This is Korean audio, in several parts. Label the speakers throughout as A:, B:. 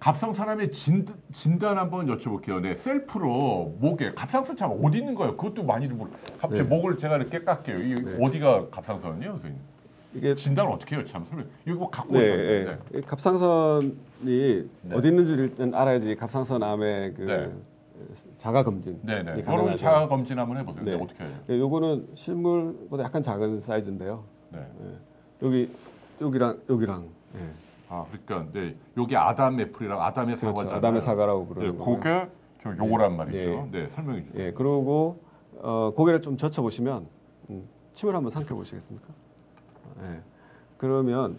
A: 갑상선암의 진단 한번 여쭤볼게요. 네, 셀프로 목에 갑상선 참 어디 있는 거예요? 그것도 많이들 모르. 갑자기
B: 네.
A: 목을 제가 이렇게 깎게요. 이
B: 네.
A: 어디가 갑상선이에요, 선생님?
B: 이게
A: 진단 어떻게 해요? 참 설명. 이거 뭐 갖고
B: 네,
A: 오셨는데.
B: 네. 갑상선이
A: 네.
B: 어디 있는지를 일단 알아야지 갑상선암의 그
A: 네.
B: 자가 검진.
A: 네네. 여러분 자가 검진 한번 해보세요.
B: 네.
A: 네, 어떻게 해요?
B: 네, 요거는 실물보다 약간 작은 사이즈인데요.
A: 네.
B: 네. 여기랑. 네.
A: 아, 그러니까 네, 여기 아담 애플이랑 아담의
B: 그렇죠.
A: 사과잖아요.
B: 아담의 사과라고
A: 네,
B: 그러는 거고요.
A: 그게 저 요거란 말이죠.
B: 네.
A: 네, 설명해 주세요.
B: 예, 그리고 고개를 좀 젖혀 보시면 침을 한번 삼켜 보시겠습니까? 예. 그러면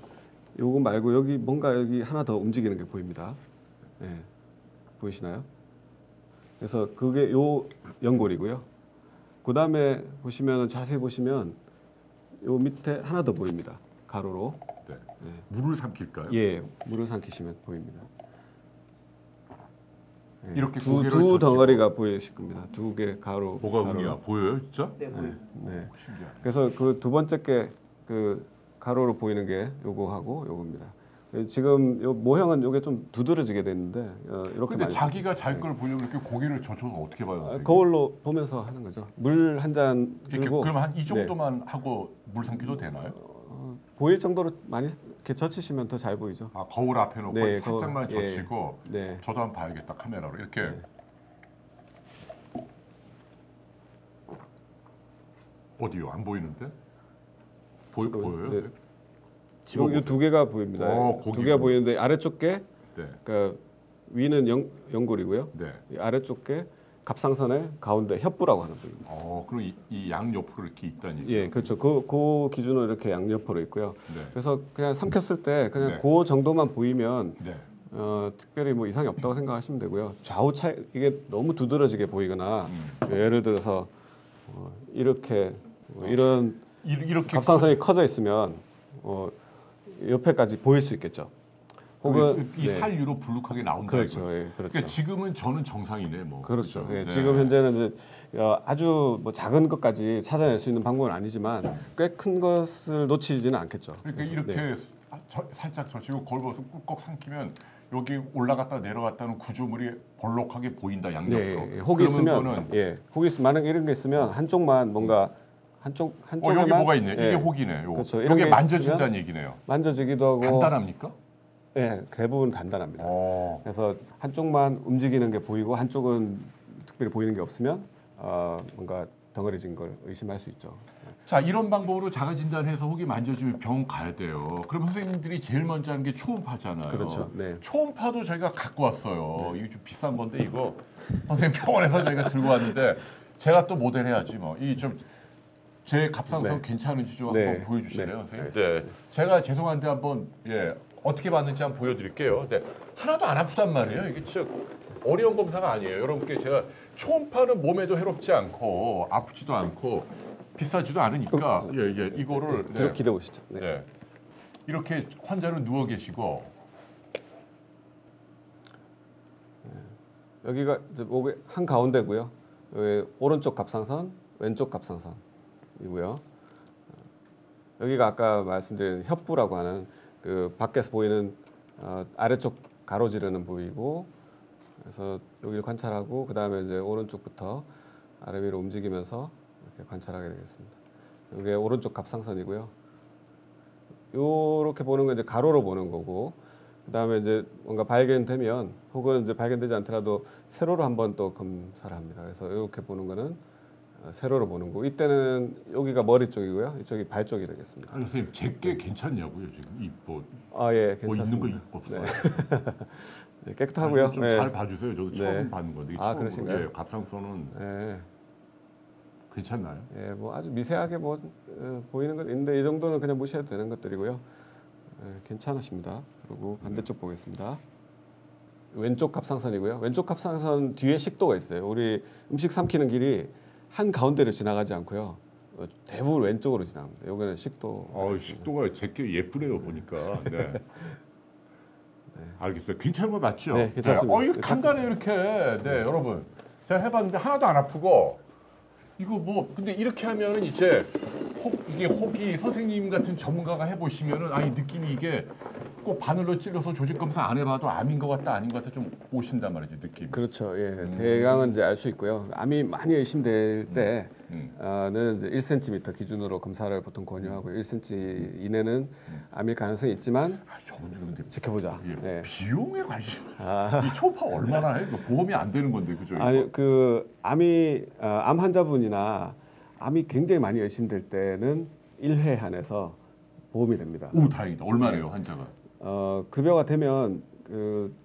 B: 요거 말고 여기 뭔가 여기 하나 더 움직이는 게 보입니다. 예. 보이시나요? 그래서 그게 요 연골이고요. 그 다음에 보시면 자세히 보시면 요 밑에 하나 더 보입니다. 가로로.
A: 네.
B: 예.
A: 물을 삼킬까요?
B: 예, 물을 삼키시면 보입니다. 예.
A: 이렇게
B: 두
A: 고개를 젖히고.
B: 덩어리가 보이실 겁니다. 두 개 가로.
A: 뭐가
B: 가로로.
A: 의미야? 보여요, 진짜?
C: 네, 보여요.
B: 네.
A: 신기하네.
B: 그래서 그 두 번째 게 그 가로로 보이는 게 요거하고 요겁니다. 지금 요 모형은 요게 좀 두드러지게 됐는데 이렇게
A: 근데
B: 많이
A: 자기가 자기 걸 보려고 이렇게 고개를 젖혀서 어떻게 봐요? 선생님?
B: 거울로 보면서 하는 거죠. 물 한 잔
A: 이렇게
B: 들고
A: 그럼 한 이 정도만 하고 물 삼키도 되나요?
B: 보일 정도로 많이 이렇게 젖히시면 더 잘 보이죠.
A: 아, 거울 앞에 놓고
B: 네,
A: 살짝만
B: 거울, 예.
A: 젖히고
B: 네.
A: 저도 한번 봐야겠다 카메라로 이렇게.
B: 네.
A: 어디요? 안 보이는데? 보여요?
B: 네.
A: 집어보세요.
B: 요 두 개가 보입니다.
A: 고기고.
B: 두 개가 보이는데 아래쪽 게
A: 네.
B: 그러니까 위는 연골이고요.
A: 네.
B: 이 아래쪽 게 갑상선의 가운데 협부라고 하는 부위입니다.
A: 그럼 이 양옆으로 이렇게 있다니.
B: 예, 그렇죠. 그 기준으로 이렇게 양옆으로 있고요.
A: 네.
B: 그래서 그냥 삼켰을 때 그냥
A: 네.
B: 그 정도만 보이면
A: 네.
B: 특별히 뭐 이상이 없다고 생각하시면 되고요. 좌우 차이 이게 너무 두드러지게 보이거나 예를 들어서 이렇게 이런
A: 이렇게
B: 갑상선이 커져 있으면 옆에까지 보일 수 있겠죠. 혹은
A: 이 살 위로 불룩하게 나온다.
B: 그렇죠.
A: 이거.
B: 예, 그렇죠.
A: 그러니까 지금은 저는 정상이네, 뭐.
B: 그렇죠. 예,
A: 네.
B: 지금 현재는 이제 아주 뭐 작은 것까지 찾아낼 수 있는 방법은 아니지만 꽤 큰 것을 놓치지는 않겠죠.
A: 그러니까
B: 그래서,
A: 이렇게
B: 네.
A: 살짝 젖히고 걸버서 꾹꾹 삼키면 여기 올라갔다 내려갔다는 구조물이 볼록하게 보인다 양옆으로.
B: 예, 혹이 있으면 혹이 있으면 만약 이런 게 있으면 한쪽만 뭔가 한쪽에만
A: 여기 뭐가 있네. 이게 혹이네. 요거.
B: 그렇죠. 이런
A: 이게
B: 게
A: 만져진다는 얘기네요.
B: 만져지기도 하고
A: 간단합니까?
B: 예, 대부분 간단합니다. 그래서 한쪽만 움직이는 게 보이고 한쪽은 특별히 보이는 게 없으면 뭔가 덩어리진 걸 의심할 수 있죠.
A: 자, 이런 방법으로 자가 진단해서 혹이 만져지면 병원 가야 돼요. 그럼 선생님들이 제일 먼저 하는 게 초음파잖아요.
B: 그렇죠. 네.
A: 초음파도 저희가 갖고 왔어요. 이거 좀 비싼 건데 이거 선생님 병원에서 저희가 들고 왔는데 제가 또 모델 해야지 뭐. 이 좀 제 갑상선 괜찮은지 좀 한번 보여주실래요, 선생님? 네. 제가 죄송한데 한번 어떻게 봤는지 한번 보여드릴게요. 네. 하나도 안 아프단 말이에요. 이게 진짜 어려운 검사가 아니에요. 여러분께 제가 초음파는 몸에도 해롭지 않고 아프지도 않고 비싸지도 않으니까 이거를
B: 기대 보시죠. 네.
A: 네. 이렇게 환자는 누워 계시고
B: 여기가 이제 목의 한 가운데고요. 여기 오른쪽 갑상선, 왼쪽 갑상선이고요. 여기가 아까 말씀드린 협부라고 하는 그 밖에서 보이는 아래쪽 가로지르는 부위고, 그래서 여기를 관찰하고 그 다음에 이제 오른쪽부터 아래 위로 움직이면서 이렇게 관찰하게 되겠습니다. 이게 오른쪽 갑상선이고요. 이렇게 보는 건 이제 가로로 보는 거고, 그 다음에 이제 뭔가 발견되면 혹은 이제 발견되지 않더라도 세로로 한번 또 검사를 합니다. 그래서 이렇게 보는 거는 세로로 보는 거고, 이때는 여기가 머리 쪽이고요, 이쪽이 발 쪽이 되겠습니다.
A: 아니 선생님 제게 괜찮냐고요 지금 이뭐
B: 예,
A: 뭐 있는 거
B: 괜찮습니다.
A: 없어요.
B: 네, 깨끗하고요.
A: 좀 잘 봐주세요. 저도 처음
B: 네.
A: 받는 건데
B: 그러신가요?
A: 갑상선은
B: 네.
A: 괜찮나요?
B: 예, 뭐 아주 미세하게 뭐 보이는 건 있는데 이 정도는 그냥 무시해도 되는 것들이고요. 괜찮으십니다. 그리고 반대쪽 보겠습니다. 왼쪽 갑상선이고요. 왼쪽 갑상선 뒤에 식도가 있어요. 우리 음식 삼키는 길이 한 가운데로 지나가지 않고요. 대부분 왼쪽으로 지나갑니다. 여기는 식도.
A: 식도가 제게 예쁘네요 보니까. 네. 알겠어요. 괜찮은 거 맞죠?
B: 네, 괜찮습니다.
A: 이거 간단해 이렇게. 네, 여러분. 제가 해봤는데 하나도 안 아프고. 이거 뭐 근데 이렇게 하면은 이제 혹이 선생님 같은 전문가가 해보시면은 이 느낌이 이게 꼭 바늘로 찔러서 조직 검사 안 해봐도 암인 것 같다 아닌 것 같다 좀 오신단 말이죠 느낌.
B: 그렇죠. 예, 대강은 이제 알 수 있고요. 암이 많이 의심될 때는 이제 1cm 기준으로 검사를 보통 권유하고 1cm 이내는 암일 가능성이 있지만
A: 저분들 근데
B: 지켜보자.
A: 예,
B: 네.
A: 비용에 관심. 이 초음파 얼마나 해? 그 보험이 안 되는 건데 그죠?
B: 아니 그 암이 암 환자분이나 암이 굉장히 많이 의심될 때는 1회 한해서 보험이 됩니다.
A: 오 다행이다. 얼마래요 환자가?
B: 급여가 되면 그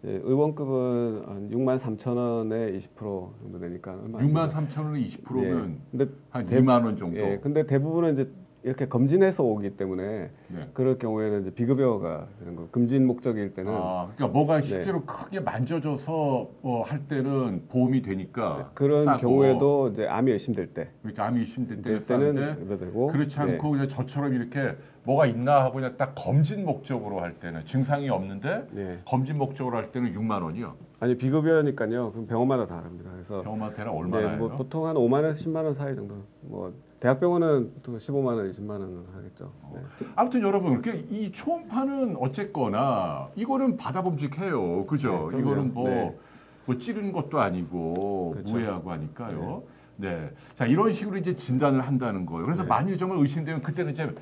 B: 의원급은 한 6만 3천 원에 20% 정도 되니까
A: 6만 3천 원에 20%면
B: 예. 근데
A: 한 2만 원 정도.
B: 예. 근데 대부분은 이제 이렇게 검진해서 오기 때문에
A: 네.
B: 그럴 경우에는 이제 비급여가 되는 거. 금진 목적일 때는
A: 그러니까 뭐가 실제로 크게 만져져서 할 때는 보험이 되니까
B: 그런
A: 싸고.
B: 경우에도 이제 암이 의심될 때
A: 그러니까 암이 의심될
B: 때는
A: 싼데
B: 급여되고
A: 그렇지 않고 그냥 저처럼 이렇게 뭐가 있나 하고 그냥 딱 검진 목적으로 할 때는 증상이 없는데
B: 네.
A: 검진 목적으로 할 때는 6만 원이요.
B: 아니 비급여니까요. 그럼 병원마다 다릅니다. 그래서
A: 병원마다 대략 얼마나 해요?
B: 뭐 보통 한 5만 원에서 10만 원 사이 정도. 뭐 대학병원은 또 15만 원, 20만 원은 하겠죠. 네.
A: 아무튼 여러분 이 초음파는 어쨌거나 이거는 받아봄직해요. 그죠?
B: 네,
A: 이거는
B: 네.
A: 뭐 찌르는 것도 아니고
B: 그렇죠.
A: 무해하고 하니까요. 네. 자 이런 식으로 이제 진단을 한다는 거예요. 그래서 만일 정말 의심되면 그때는 이제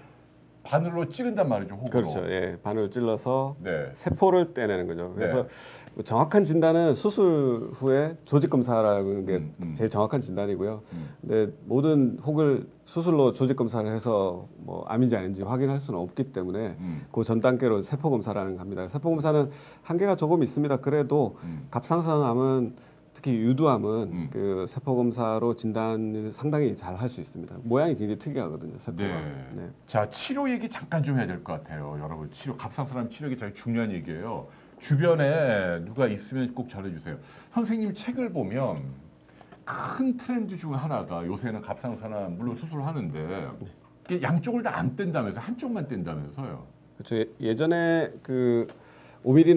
A: 바늘로 찌른단 말이죠. 혹으로.
B: 그렇죠. 예, 바늘을 찔러서
A: 네.
B: 세포를 떼내는 거죠. 그래서
A: 네.
B: 정확한 진단은 수술 후에 조직 검사라는 게 제일 정확한 진단이고요. 근데 모든 혹을 수술로 조직 검사를 해서 뭐 암인지 아닌지 확인할 수는 없기 때문에 그 전 단계로 세포 검사라는 거 합니다. 세포 검사는 한계가 조금 있습니다. 그래도 갑상선암은 특히 유두암은 그 세포 검사로 진단을 상당히 잘 할 수 있습니다. 모양이 굉장히 특이하거든요, 세포가.
A: 네.
B: 네.
A: 자 치료 얘기 잠깐 좀 해야 될 것 같아요, 여러분. 갑상선암 치료 얘기 되게 중요한 얘기예요. 주변에 누가 있으면 꼭 전해주세요. 선생님 책을 보면 큰 트렌드 중 하나가 요새는 갑상선암 물론 수술을 하는데 양쪽을 다 안 뗀다면서 한쪽만 뗀다면서요.
B: 그렇죠. 예전에 그 5mm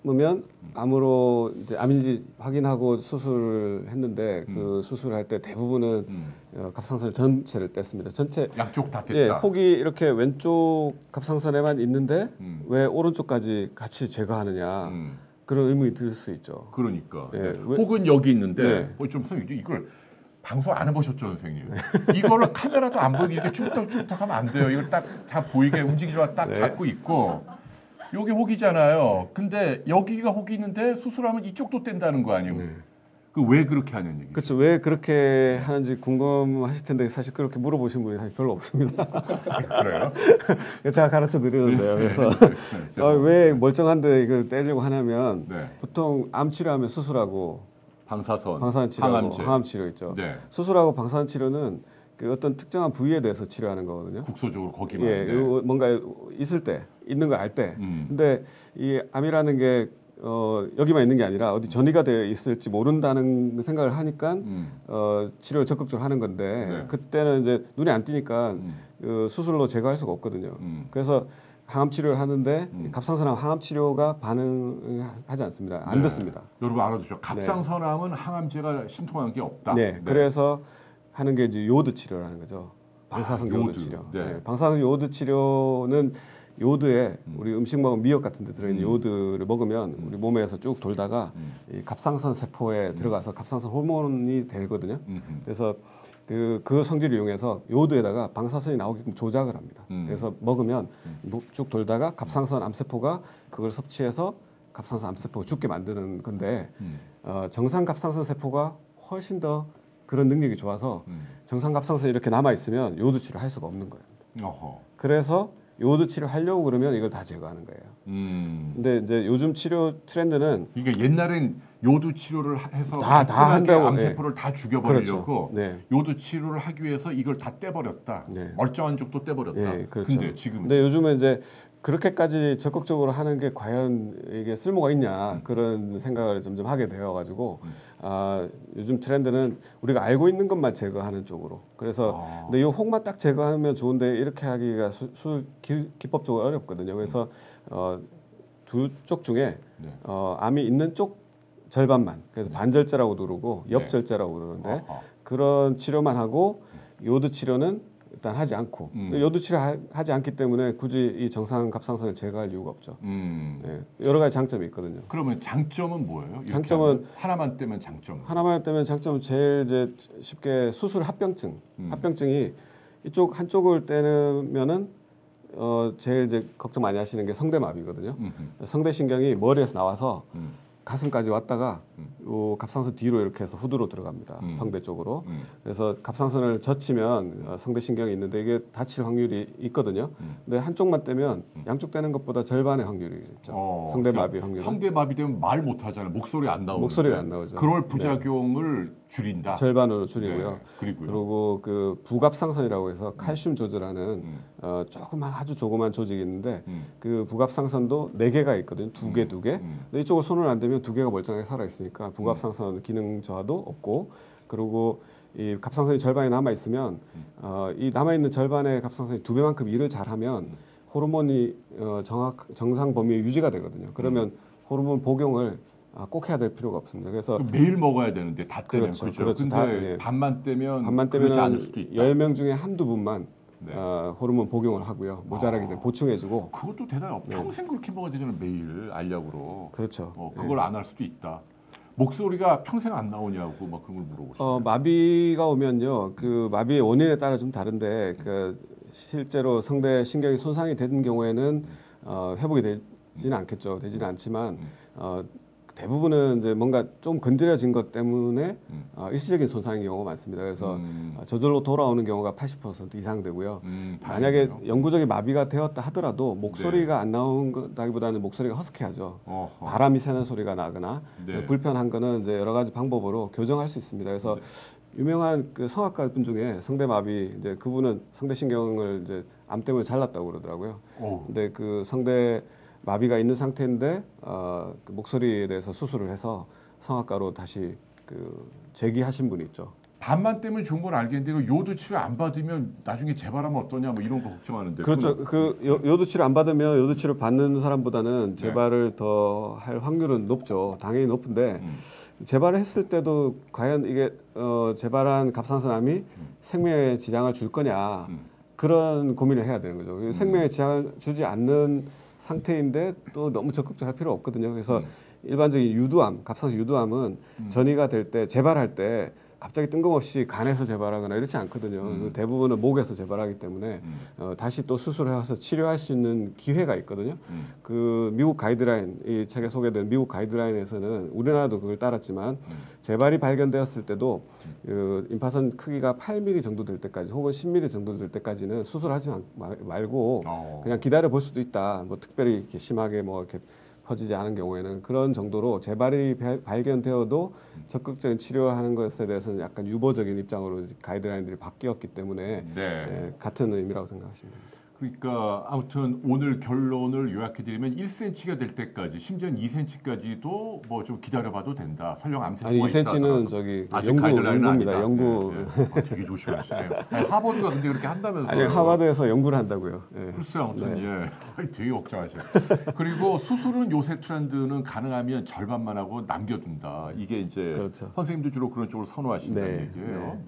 B: 넘으면 암으로 이제 암인지 확인하고 수술을 했는데 그 수술할 때 대부분은 갑상선 전체를 뗐습니다. 전체
A: 양쪽 다 뗐다.
B: 예, 혹이 이렇게 왼쪽 갑상선에만 있는데 왜 오른쪽까지 같이 제거하느냐 그런 의문이 들 수 있죠.
A: 그러니까
B: 예,
A: 혹은 여기 있는데
B: 네.
A: 좀 선생님 이걸 방송 안 해보셨죠, 선생님? 이거를 카메라도 안 보이게 이렇게 쭉딱쭉딱하면 안 돼요. 이걸 딱 다 보이게 움직이지만 딱
B: 네.
A: 잡고 있고. 여기 혹이잖아요. 근데 여기가 혹이 있는데 수술하면 이쪽도 뗀다는 거 아니에요? 그 왜 그렇게 하는 얘기죠?
B: 그렇죠. 왜 그렇게 하는지 궁금하실 텐데 사실 그렇게 물어보신 분이 사실 별로 없습니다.
A: 그래요?
B: 제가 가르쳐 드리는데요. 그래서 왜 멀쩡한데 이걸 떼려고 하냐면 보통 암 치료하면 수술하고 방사선 치료하고 항암 치료 있죠.
A: 네.
B: 수술하고 방사선 치료는 그 어떤 특정한 부위에 대해서 치료하는 거거든요.
A: 국소적으로 거기만.
B: 예, 뭔가 있을 때 있는 걸 알 때. 근데 이 암이라는 게 여기만 있는 게 아니라 어디 전이가 되어 있을지 모른다는 생각을 하니까 치료를 적극적으로 하는 건데 그때는 이제 눈에 안 띄니까 그 수술로 제거할 수가 없거든요. 그래서 항암 치료를 하는데 갑상선암 항암 치료가 반응하지 않습니다. 안 듣습니다.
A: 여러분 알아두십시오. 갑상선암은 항암제가 신통한 게 없다.
B: 네, 그래서 하는 게 이제 요오드 치료라는 거죠. 방사선 요오드 치료. 네. 방사선 요오드 치료는 요오드에 우리 음식 먹으면 미역 같은 데 들어있는 요오드를 먹으면 우리 몸에서 쭉 돌다가 이 갑상선 세포에 들어가서 갑상선 호르몬이 되거든요. 그래서 그 성질을 이용해서 요오드에다가 방사선이 나오게끔 조작을 합니다. 그래서 먹으면 쭉 돌다가 갑상선 암세포가 그걸 섭취해서 갑상선 암세포가 죽게 만드는 건데 정상 갑상선 세포가 훨씬 더 그런 능력이 좋아서 정상 갑상선이 이렇게 남아 있으면 요오드 치료를 할 수가 없는 거예요. 그래서 요오드 치료 하려고 그러면 이걸 다 제거하는 거예요. 근데 이제 요즘 치료 트렌드는
A: 이게 옛날엔 요오드 치료를 해서
B: 다 한다고
A: 암세포를 다 죽여버리려고
B: 그렇죠. 네.
A: 요오드 치료를 하기 위해서 이걸 다 떼버렸다.
B: 네.
A: 멀쩡한 쪽도 떼버렸다.
B: 네, 그렇죠.
A: 근데 지금
B: 근데 요즘은 이제 그렇게까지 적극적으로 하는 게 과연 이게 쓸모가 있냐 그런 생각을 점점 하게 되어가지고 요즘 트렌드는 우리가 알고 있는 것만 제거하는 쪽으로. 그래서 근데 이 혹만 딱 제거하면 좋은데 이렇게 하기가 기법적으로 어렵거든요. 그래서 두 쪽 중에 암이 있는 쪽 절반만, 그래서 반절제라고 부르고 옆절제라고 부르는데 그런 치료만 하고 요오드 치료는 일단 하지 않고 요도 치료하지 않기 때문에 굳이 이 정상 갑상선을 제거할 이유가 없죠. 네, 여러 가지 장점이 있거든요.
A: 그러면 장점은 뭐예요?
B: 장점은
A: 하나만 떼면 장점은
B: 제일 이제 쉽게 수술 합병증. 합병증이 이쪽 한쪽을 떼면은 제일 이제 걱정 많이 하시는 게 성대마비거든요. 성대신경이 머리에서 나와서 가슴까지 왔다가 요 갑상선 뒤로 이렇게 해서 후두로 들어갑니다. 성대 쪽으로. 그래서 갑상선을 젖히면 성대신경이 있는데 이게 다칠 확률이 있거든요. 근데 한쪽만 떼면 양쪽 떼는 것보다 절반의 확률이 있죠. 성대마비 확률.
A: 성대마비 되면 말 못하잖아요. 목소리 안 나오죠.
B: 목소리가 안 나오죠.
A: 그럴 부작용을 줄인다.
B: 절반으로 줄이고요.
A: 네.
B: 그리고 그 부갑상선이라고 해서 칼슘 조절하는 아주 조그만 조직이 있는데 그 부갑상선도 4개가 있거든요. 2개. 근데 이쪽을 손을 안 대면 2개가 멀쩡하게 살아 있으니까 부갑상선 기능 저하도 없고, 그리고 이 갑상선이 절반이 남아 있으면 이 남아 있는 절반의 갑상선이 2배만큼 일을 잘하면 호르몬이 정상 범위에 유지가 되거든요. 그러면 호르몬 복용을 꼭 해야 될 필요가 없습니다. 그래서
A: 매일 먹어야 되는데 다 떼면
B: 그렇죠.
A: 근데 반만 떼면 그렇지 않을 수도 있다.
B: 10명 중에 한두 분만 호르몬 복용을 하고요. 모자라게 되면 보충해주고.
A: 그것도 대단해요. 평생 그렇게 먹어야 되잖아요. 매일 알약으로.
B: 그렇죠.
A: 그걸 안 할 수도 있다. 목소리가 평생 안 나오냐고 막 그런 걸 물어보시죠.
B: 마비가 오면요, 그 마비의 원인에 따라 좀 다른데 그 실제로 성대 신경이 손상이 된 경우에는 회복이 되지는 않겠죠. 되지는 않지만 대부분은 이제 뭔가 좀 건드려진 것 때문에 일시적인 손상의 경우가 많습니다. 그래서 저절로 돌아오는 경우가 80% 이상 되고요. 만약에 영구적인 마비가 되었다 하더라도 목소리가 안 나온다기보다는 목소리가 허스키하죠. 바람이 새는 소리가 나거나 불편한 거는 이제 여러 가지 방법으로 교정할 수 있습니다. 그래서 유명한 그 성악가 분 중에 성대마비, 이제 그분은 성대신경을 이제 암 때문에 잘랐다고 그러더라고요. 근데 그 성대 마비가 있는 상태인데 그 목소리에 대해서 수술을 해서 성악가로 다시 그 재기하신 분이 있죠.
A: 반만 떼면 좋은 건 알겠는데 요도 치료 안 받으면 나중에 재발하면 어떠냐 뭐 이런 거 걱정하는데.
B: 그렇죠. 그 요도 치료 안 받으면 요도 치료 받는 사람보다는 재발을 더 할 확률은 높죠. 당연히 높은데 재발을 했을 때도 과연 이게 재발한 갑상선암이 생명에 지장을 줄 거냐 그런 고민을 해야 되는 거죠. 생명에 지장을 주지 않는 상태인데 또 너무 적극적으로 할 필요 없거든요. 그래서 일반적인 유두암, 갑상선 유두암은 전이가 될 때, 재발할 때 갑자기 뜬금없이 간에서 재발하거나 이렇지 않거든요. 대부분은 목에서 재발하기 때문에 다시 또 수술해서 치료할 수 있는 기회가 있거든요. 그 미국 가이드라인, 이 책에 소개된 미국 가이드라인에서는 우리나라도 그걸 따랐지만 재발이 발견되었을 때도 그 임파선 크기가 8mm 정도 될 때까지 혹은 10mm 정도 될 때까지는 수술하지 말고 그냥 기다려 볼 수도 있다. 뭐 특별히 이렇게 심하게 뭐 이렇게 퍼지지 않은 경우에는 그런 정도로 재발이 발견되어도 적극적인 치료하는 것에 대해서는 약간 유보적인 입장으로 가이드라인들이 바뀌었기 때문에 같은 의미라고 생각하시면 됩니다.
A: 그러니까 아무튼 오늘 결론을 요약해드리면 1cm가 될 때까지, 심지어는 2cm까지도 뭐 좀 기다려봐도 된다. 설령 암세포가 있다.
B: 2cm는 저기
A: 연구입니다.
B: 연구.
A: 되게 조심하시네요. 하버드가 근데 그렇게 한다면서요?
B: 아니, 하버드에서 연구를 한다고요.
A: 글쎄 아무튼 되게 걱정하셔요. 그리고 수술은 요새 트렌드는 가능하면 절반만 하고 남겨둔다. 이게 이제 선생님도 주로 그런 쪽으로 선호하신다는 얘기예요.